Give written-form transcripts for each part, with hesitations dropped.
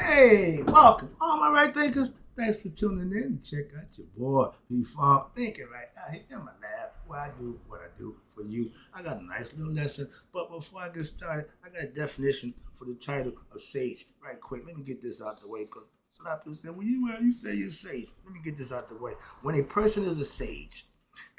Hey, welcome, all my right thinkers. Thanks for tuning in and check out your boy, B-Funk, thinking right out here in my lab where I do what I do for you. I got a nice little lesson, but before I get started, I got a definition for the title of sage. Right quick, let me get this out the way because a lot of people say, well, you say you're sage. Let me get this out the way. When a person is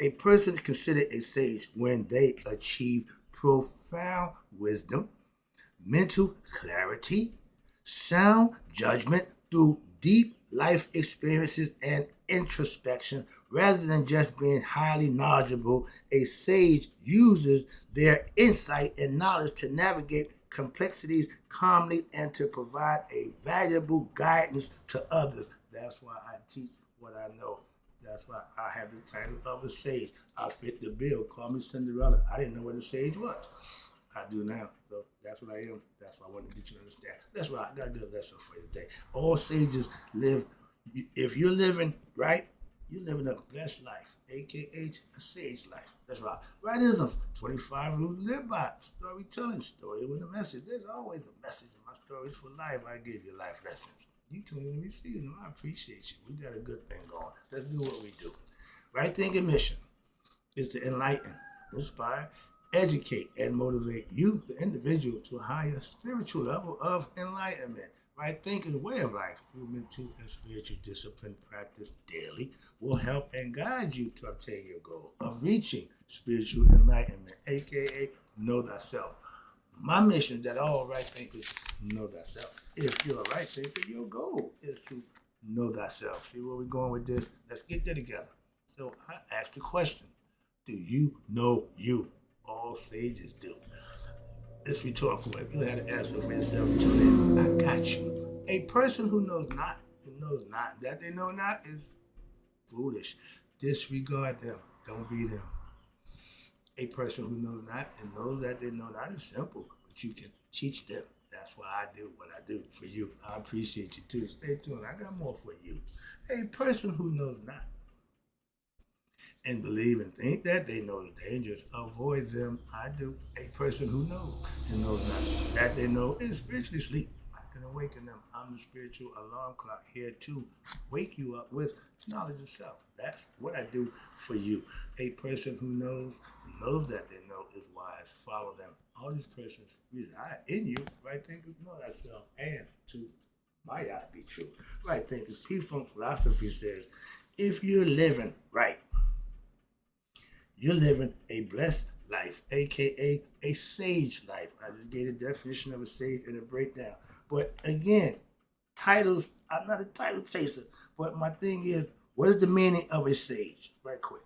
a person is considered a sage when they achieve profound wisdom, mental clarity, sound judgment through deep life experiences and introspection rather than just being highly knowledgeable. A sage uses their insight and knowledge to navigate complexities calmly and to provide a valuable guidance to others. That's why I teach what I know. That's why I have the title of a sage. I fit the bill. Call me Cinderella. I didn't know what a sage was. I do now. So that's what I am. That's why I want to get you to understand. That's right. I got a good lesson for you today. All sages live, if you're living right, you're living a blessed life, aka a sage life. That's right. Rightisms, 25 rules to live by. Storytelling, story with a message. There's always a message in my stories for life. I give you life lessons. You tune in and receive them. I appreciate you. We got a good thing going. Let's do what we do. Right thinking mission is to enlighten, inspire, educate, and motivate you, the individual, to a higher spiritual level of enlightenment. Right thinking way of life through mental and spiritual discipline practice daily will help and guide you to obtain your goal of reaching spiritual enlightenment, aka know thyself. My mission is that all right thinkers know thyself. If you're a right thinker, your goal is to know thyself. See where we're going with this? Let's get there together. So I asked the question, do you know you? All sages do. It's rhetorical. If you had to answer for yourself, tune in. I got you. A person who knows not and knows not that they know not is foolish. Disregard them. Don't be them. A person who knows not and knows that they know not is simple, but you can teach them. That's why I do what I do for you. I appreciate you too. Stay tuned. I got more for you. A person who knows not and believe and think that they know the dangers, avoid them. I do. A person who knows and knows not that they know is spiritually asleep. I can awaken them. I'm the spiritual alarm clock here to wake you up with knowledge of self. That's what I do for you. A person who knows and knows that they know is wise. Follow them. All these persons reside in you. Right thinkers know thyself and to my ought to be true. Right thinkers. P-Funk philosophy says, if you're living right, you're living a blessed life, aka a sage life. I just gave the definition of a sage and a breakdown. But again, titles, I'm not a title chaser, but my thing is, what is the meaning of a sage? Right quick.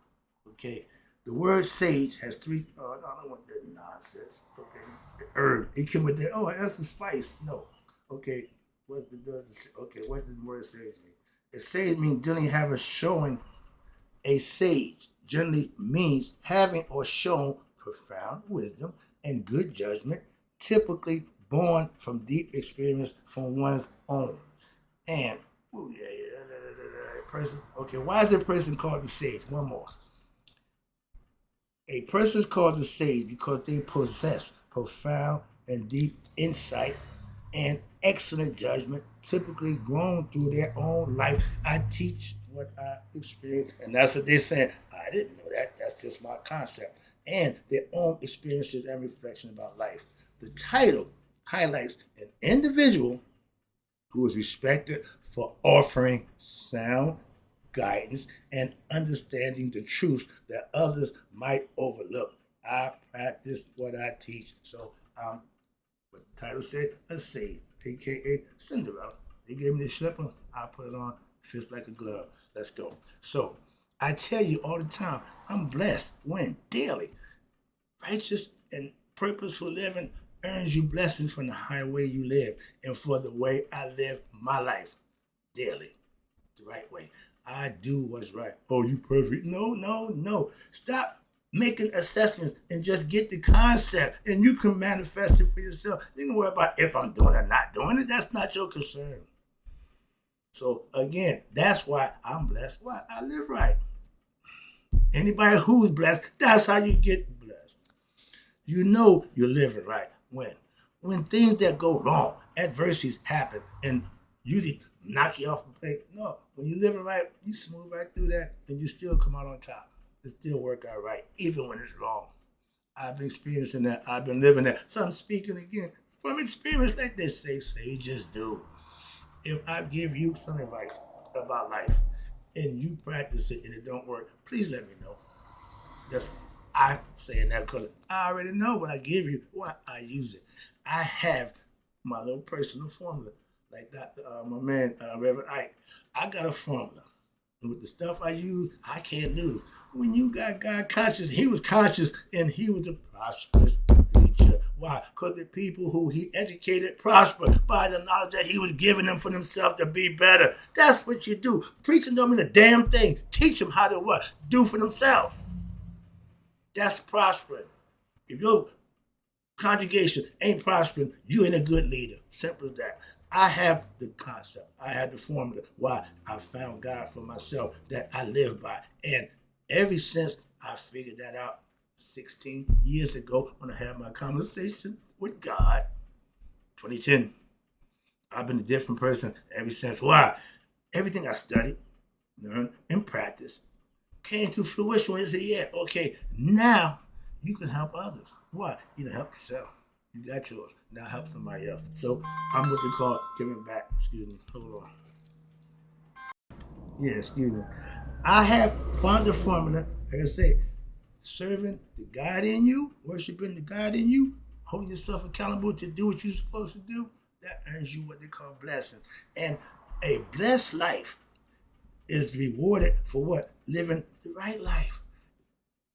Okay. The word sage has three, I don't want that nonsense. Okay. The herb. It came with that, that's a spice. No. Okay. What does the word sage mean? A sage means dealing, having, showing. A sage generally means having or shown profound wisdom and good judgment, typically born from deep experience from one's own. And person. Okay, why is a person called the sage? One more. A person is called the sage because they possess profound and deep insight and excellent judgment, typically grown through their own life. I teach what I experience, and that's what they're saying. I didn't know that. That's just my concept. And their own experiences and reflection about life. The title highlights an individual who is respected for offering sound guidance and understanding the truth that others might overlook. I practice what I teach. So what the title said, a sage, aka Cinderella. They gave me the slipper, I put it on, fits like a glove. Let's go. So I tell you all the time, I'm blessed when daily. Righteous and purposeful living earns you blessings from the highway you live and for the way I live my life daily. The right way. I do what's right. Oh, you perfect. No. Stop making assessments and just get the concept and you can manifest it for yourself. You can worry about if I'm doing it or not doing it. That's not your concern. So again, that's why I'm blessed. Why? I live right. Anybody who's blessed, that's how you get blessed. You know you're living right. When things that go wrong, adversities happen, and usually knock you off the plate. No, when you're living right, you smooth right through that and you still come out on top. It still work out right, even when it's wrong. I've been experiencing that. I've been living that. So I'm speaking again from experience, like they say, sages do. If I give you some advice about life and you practice it and it don't work, please let me know. That's I saying that because I already know what I give you, why I use it. I have my little personal formula, like Dr. My man Reverend Ike. I got a formula, and with the stuff I use, I can't lose. When you got God conscious, He was conscious, and He was a prosperous preacher. Why? Because the people who He educated prospered by the knowledge that He was giving them for themselves to be better. That's what you do. Preaching don't mean a damn thing. Teach them how to what? Do for themselves. That's prospering. If your congregation ain't prospering, you ain't a good leader. Simple as that. I have the concept. I have the formula. Why? I found God for myself that I live by. And ever since I figured that out 16 years ago when I had my conversation with God, 2010, I've been a different person ever since. Why? Everything I studied, learned, and practiced came to fruition when they said, yeah, okay, now you can help others. Why? You can help yourself. You got yours. Now help somebody else. So I'm what they call giving back. Excuse me. Hold on. Yeah, excuse me. I have found the formula, like I say, serving the God in you, worshiping the God in you, holding yourself accountable to do what you're supposed to do, that earns you what they call blessing. And a blessed life is rewarded for what? Living the right life.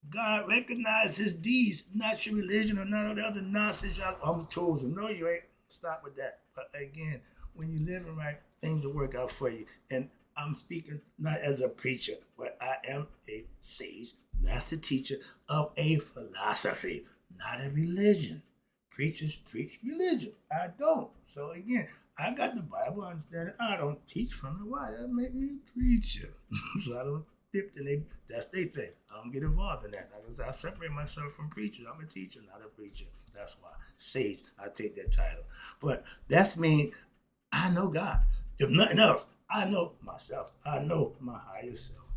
God recognizes His deeds, not your religion or none of the other nonsense. I'm chosen. No, you ain't. Stop with that. But again, when you're living right, things will work out for you. And I'm speaking not as a preacher, but I am a sage, master teacher of a philosophy, not a religion. Preachers preach religion. I don't. So again, I got the Bible, I understand it. I don't teach from it. Why? That make me a preacher. So I don't dip in that's their thing. I don't get involved in that. Like I said, I separate myself from preachers. I'm a teacher, not a preacher. That's why. Sage, I take that title. But that's me. I know God. If nothing else, I know myself. I know my higher self.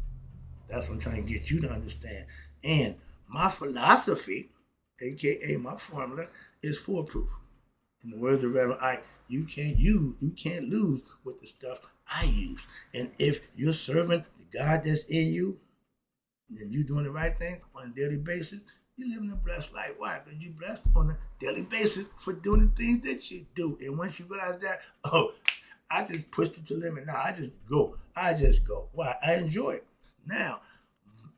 That's what I'm trying to get you to understand. And my philosophy, aka my formula, is foolproof. In the words of Reverend Ike, you can't lose with the stuff I use. And if you're serving the God that's in you, and you're doing the right thing on a daily basis, you're living a blessed life. Why? Because you're blessed on a daily basis for doing the things that you do. And once you realize that, I just pushed it to the limit. Now I just go. Why? I enjoy it. Now,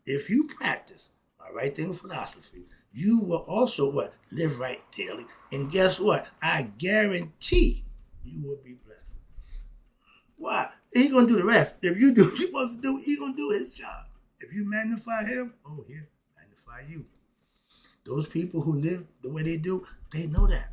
if you practice my right thing philosophy, you will also what? Live right daily. And guess what? I guarantee you will be blessed. Why? He's going to do the rest. If you do what you're supposed to do, He's going to do His job. If you magnify Him, He'll magnify you. Those people who live the way they do, they know that.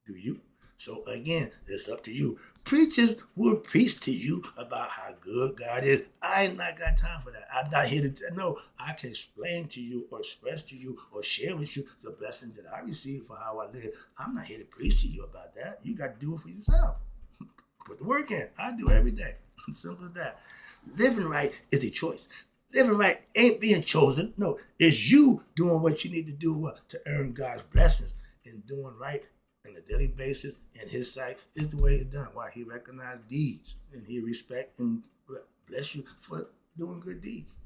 Do you? So again, it's up to you. Preachers will preach to you about how good God is. I ain't not got time for that. I'm not here to no. I can explain to you or express to you or share with you the blessings that I receive for how I live. I'm not here to preach to you about that. You got to do it for yourself. Put the work in. I do every day. Simple as that. Living right is a choice. Living right ain't being chosen. No, it's you doing what you need to do to earn God's blessings. And doing right on a daily basis in His sight is the way it's done. Why? He recognized deeds and He respect and bless you for doing good deeds.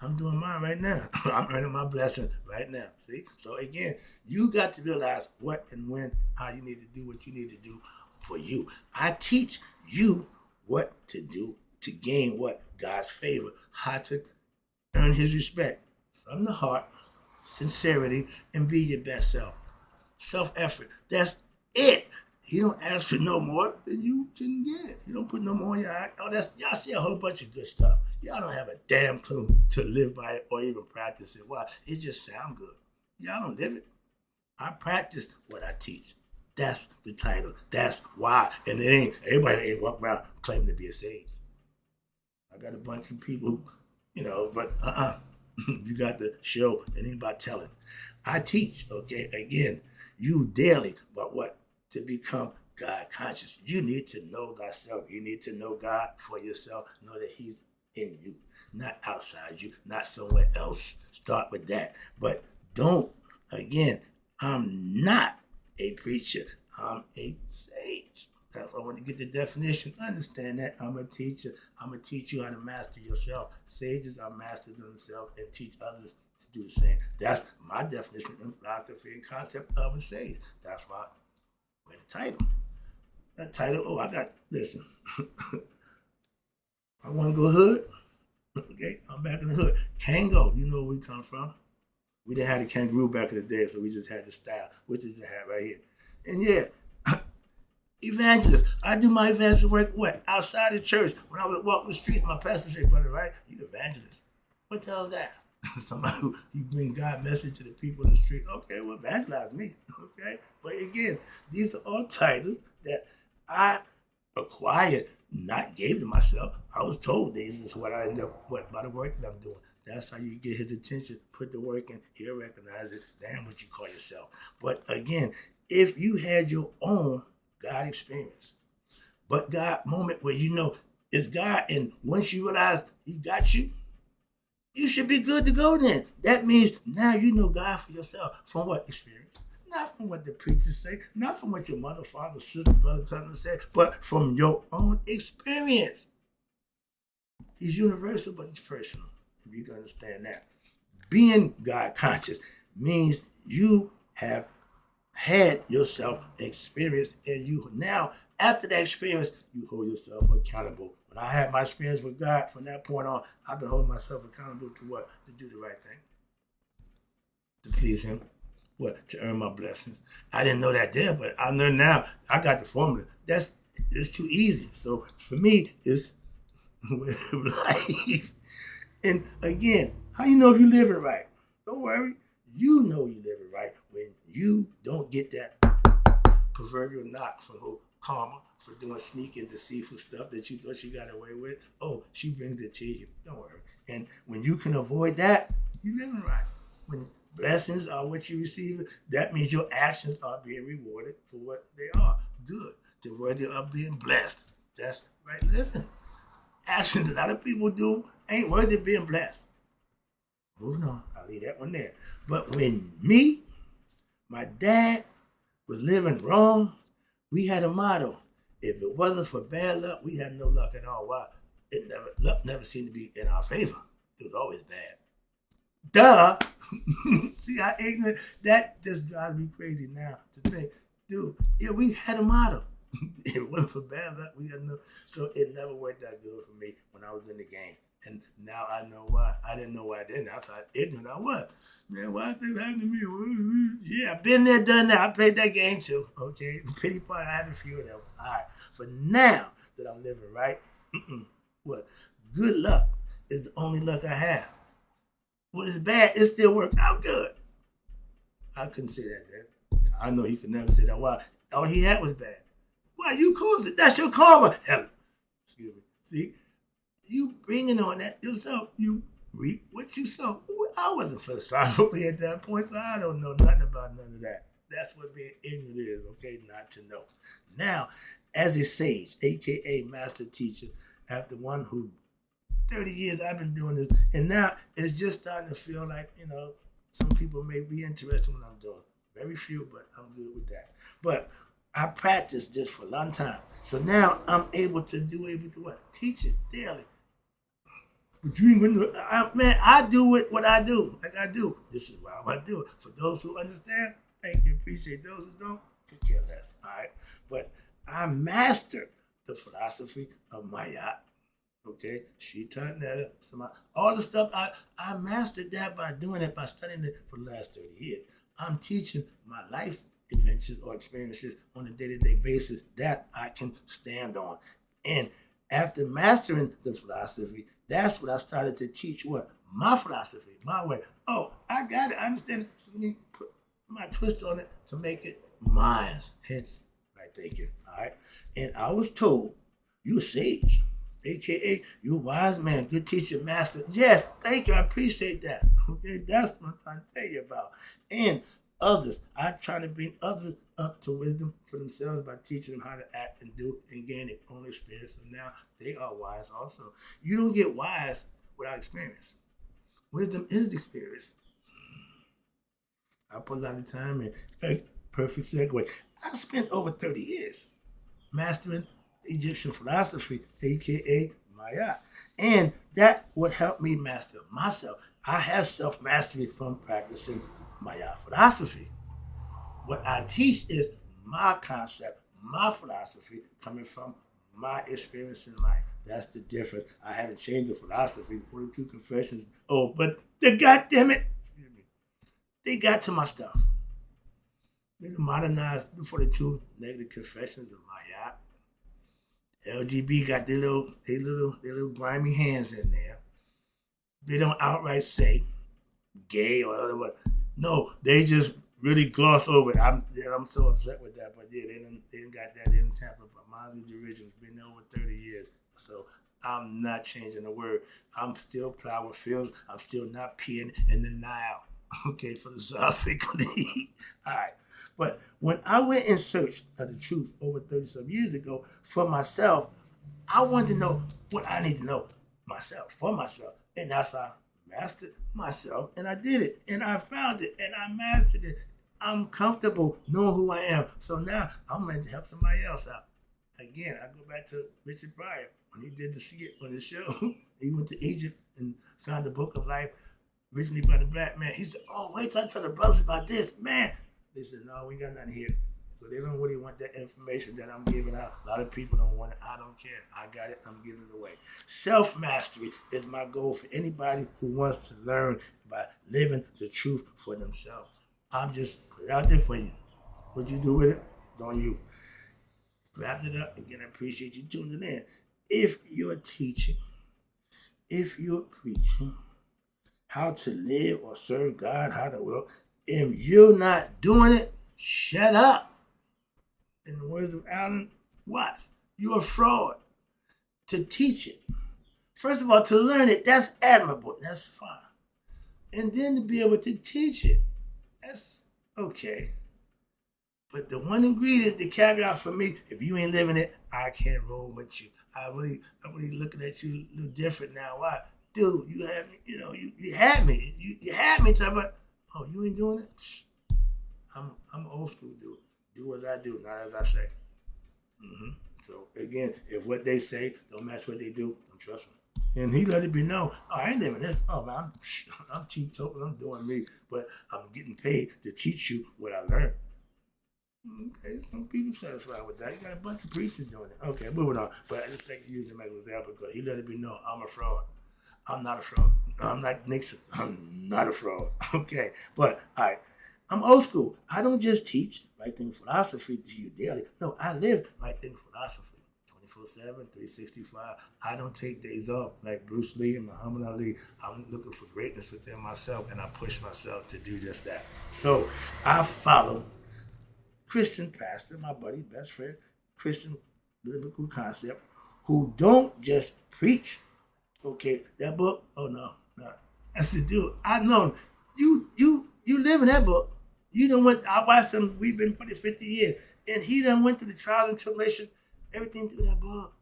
I'm doing mine right now. I'm earning my blessing right now. See? So again, you got to realize what and when, how you need to do what you need to do for you. I teach you what to do to gain what? God's favor. How to earn His respect from the heart, sincerity, and be your best self. Self-effort. That's it. He don't ask for no more than you can get. You don't put no more in your act. Y'all see a whole bunch of good stuff. Y'all don't have a damn clue to live by it or even practice it. Why? It just sounds good. Y'all don't live it. I practice what I teach. That's the title. That's why. And everybody ain't walk around claiming to be a sage. I got a bunch of people who, but you got to show. It ain't about telling. I teach, okay, again, you daily, but what? To become God conscious. You need to know thyself. You need to know God for yourself. Know that he's in you, not outside you, not somewhere else. Start with that. But don't, again, I'm not a preacher. I'm a sage. That's why I want to get the definition. Understand that. I'm a teacher. I'm going to teach you how to master yourself. Sages are masters of themselves and teach others to do the same. That's my definition in philosophy and concept of a sage. That's why I read the title. That title, listen. I want to go hood. Okay, I'm back in the hood. Kango, you know where we come from. We didn't have the kangaroo back in the day, so we just had the style, which is the hat right here. And yeah, evangelist. I do my evangelist work, outside the church. When I was walking the streets, my pastor said, brother, right, you evangelist. What the hell is that? Somebody who you bring God message to the people in the street. Okay, well, evangelize me. Okay, but again, these are all titles that I acquired, not gave to myself. I was told this is what I end up by the work that I'm doing. That's how you get his attention. Put the work in. He'll recognize it. Damn what you call yourself. But again, if you had your own God experience, but God moment where you know it's God, and once you realize he got you, you should be good to go then. That means now you know God for yourself. From what experience? Not from what the preachers say, not from what your mother, father, sister, brother, cousin say, but from your own experience. He's universal, but he's personal. If you can understand that. Being God conscious means you have had yourself experience, and you now, after that experience, you hold yourself accountable. When I had my experience with God, from that point on, I've been holding myself accountable to what? To do the right thing. To please him. What? To earn my blessings. I didn't know that then, but I know now. I got the formula. It's too easy. So for me, it's life. And again, how you know if you're living right? Don't worry. You know you're living right when you don't get that proverbial knock from her karma for doing sneaky and deceitful stuff that you thought she got away with. Oh, she brings it to you. Don't worry. And when you can avoid that, you're living right. When blessings are what you receive, that means your actions are being rewarded for what they are. Good. To worthy of being blessed. That's right living. Actions a lot of people do ain't worthy of being blessed. Moving on. I'll leave that one there. But when my dad was living wrong, we had a motto. If it wasn't for bad luck, we had no luck at all. Why? Luck never seemed to be in our favor. It was always bad. Duh. See how ignorant? That just drives me crazy now to think, dude, yeah, we had a motto. If it wasn't for bad luck, we had no. So it never worked that good for me when I was in the game. And now I know why. I didn't know why then. That's how ignorant I was. Man, why things happen to me? Yeah, I've been there, done that. I played that game too. Okay, pity party, I had a few of them. All right, but now that I'm living right, what? Good luck is the only luck I have. What is bad, it still worked out good. I couldn't say that, man. I know he could never say that. Why? All he had was bad. Why you caused it? That's your karma. Hell, excuse me. See, you bringing on that yourself. You reap what you sow. I wasn't philosophically at that point, so I don't know nothing about none of that. That's what being ignorant is, okay? Not to know. Now, as a sage, a.k.a. master teacher, after one who 30 years I've been doing this, and now it's just starting to feel like, some people may be interested in what I'm doing. Very few, but I'm good with that. But I practiced this for a long time. So now I'm able to what? Teach it daily. But you ain't gonna man, I do it what I do. Like I do. This is why I do it. For those who understand, thank you, appreciate. Those who don't, could care less. All right. But I mastered the philosophy of Maya. Okay, she taught that. All the stuff I mastered that by doing it, by studying it for the last 30 years. I'm teaching my life's adventures or experiences on a day-to-day basis that I can stand on. And after mastering the philosophy, that's what I started to teach my philosophy, my way. Oh, I got it, I understand it. So let me put my twist on it to make it mine. Hence, right thinking. All right. And I was told, you're a sage. AKA, you wise man, good teacher, master. Yes, thank you. I appreciate that. Okay, that's what I'm trying to tell you about. And others. I try to bring others up to wisdom for themselves by teaching them how to act and do and gain their own experience. So now they are wise also. You don't get wise without experience. Wisdom is experience. I put a lot of time in. A perfect segue. I spent over 30 years mastering Egyptian philosophy, aka Maya. And that would help me master myself. I have self-mastery from practicing Maya philosophy. What I teach is my concept, my philosophy coming from my experience in life. That's the difference. I haven't changed the philosophy, 42 confessions. Oh, but the goddamn it, excuse me, they got to my stuff. They modernized the 42 negative confessions of Maya. LGB got their little grimy hands in there. They don't outright say gay or other. No, they just really gloss over it. I'm so upset with that, but yeah, they didn't got that. They didn't tap it. But mine's the original. It's been there over 30 years, so I'm not changing the word. I'm still plowing fields. I'm still not peeing in the Nile. Okay, for the salvation. All right. But when I went in search of the truth over 30-some years ago for myself, I wanted to know what I need to know myself, for myself. And that's why I mastered myself, and I did it. And I found it, and I mastered it. I'm comfortable knowing who I am. So now I'm ready to help somebody else out. Again, I go back to Richard Pryor. When he did the skit on the show, he went to Egypt and found the book of life originally by the black man. He said, oh, wait till I tell the brothers about this. Man, they said, no, we got nothing here. So they don't really want that information that I'm giving out. A lot of people don't want it. I don't care. I got it. I'm giving it away. Self-mastery is my goal for anybody who wants to learn about living the truth for themselves. I'm just put it out there for you. What you do with it is on you. Wrap it up. Again, I appreciate you tuning in. If you're teaching, if you're preaching how to live or serve God, how to work, if you're not doing it, shut up. In the words of Alan Watts, you're a fraud. To teach it, first of all, to learn it, that's admirable. That's fine. And then to be able to teach it, that's okay. But the one ingredient, the caveat for me, if you ain't living it, I can't roll with you. I'm really looking at you a little different now. Why? Dude, you had me, you had me. You had me talking about, oh, you ain't doing it? I'm an old school dude. Do as I do, not as I say. So again, if what they say don't match what they do, don't trust them. And he let it be known, oh, I ain't living this. Oh, man, I'm cheap token. I'm doing me. But I'm getting paid to teach you what I learned. Okay, some people satisfied with that. You got a bunch of preachers doing it. Okay, moving on. But I just like to use him as an example because he let it be known, I'm a fraud. I'm not a fraud. I'm like Nixon. I'm not a fraud. Okay, but all right. I'm old school. I don't just teach right thing philosophy to you daily. No, I live right thing philosophy 24/7, 365. I don't take days off like Bruce Lee and Muhammad Ali. I'm looking for greatness within myself, and I push myself to do just that. So I follow Christian pastor, my buddy, best friend, Christian biblical concept, who don't just preach. Okay, that book. Oh no. That's the dude. I know you live in that book. You done went, I watched him, we've been putting 50 years, and he done went through the trials and tribulation, everything through that book.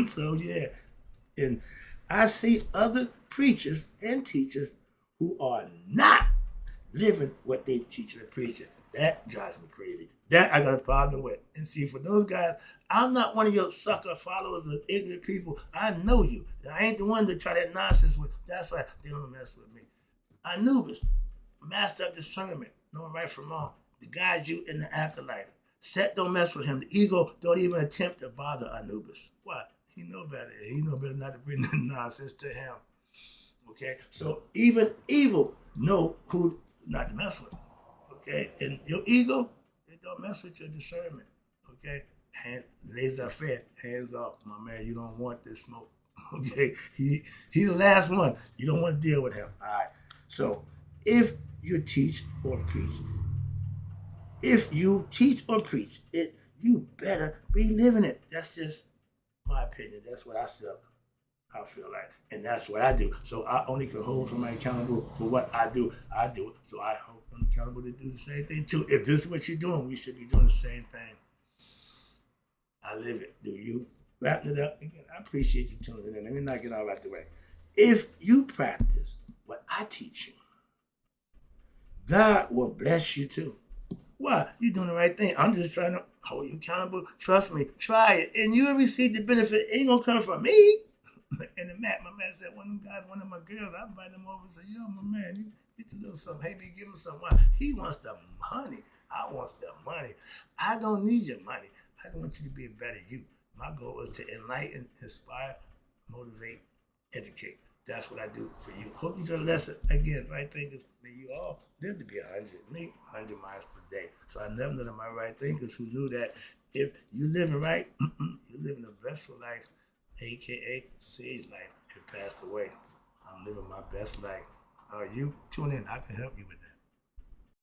So yeah, and I see other preachers and teachers who are not living what they teach and preach. That drives me crazy. That I got a problem with. And see, for those guys, I'm not one of your sucker followers of ignorant people. I know you. I ain't the one to try that nonsense with. That's why they don't mess with me. Anubis, master of discernment, knowing right from wrong, to guide you in the afterlife. Set don't mess with him. The ego don't even attempt to bother Anubis. Why? He know better. He know better not to bring the nonsense to him. Okay? So even evil know who not to mess with. Okay? And your ego, it don't mess with your discernment. Okay? Laissez-faire, hands off. My man, you don't want this smoke. Okay? He the last one. You don't want to deal with him. All right. So if you teach or preach, it, you better be living it. That's just my opinion. That's what I feel like. And that's what I do. So I only can hold somebody accountable for what I do. I do it. So I hold them them accountable to do the same thing too. If this is what you're doing, we should be doing the same thing. I live it. Do you? Wrapping it up again. I appreciate you tuning in. Let me knock it all out the way. If you practice what I teach you, God will bless you too. Why? You're doing the right thing. I'm just trying to hold you accountable. Trust me. Try it. And you'll receive the benefit. It ain't going to come from me. And my man said, one of my girls, I invite him over and say, yo, my man, you get to do something. Hey, man, give him some money. He wants the money. I want the money. I don't need your money. I just want you to be a better you. My goal is to enlighten, inspire, motivate, educate. That's what I do for you. Hope you enjoyed the lesson. Again, right thinkers, may you all live to be 100. Me, 100 miles per day. So I never know that my right thinkers who knew that if you living right, you're living a blissful life, a.k.a. Sage life, had passed away. I'm living my best life. You? Tune in. I can help you with that.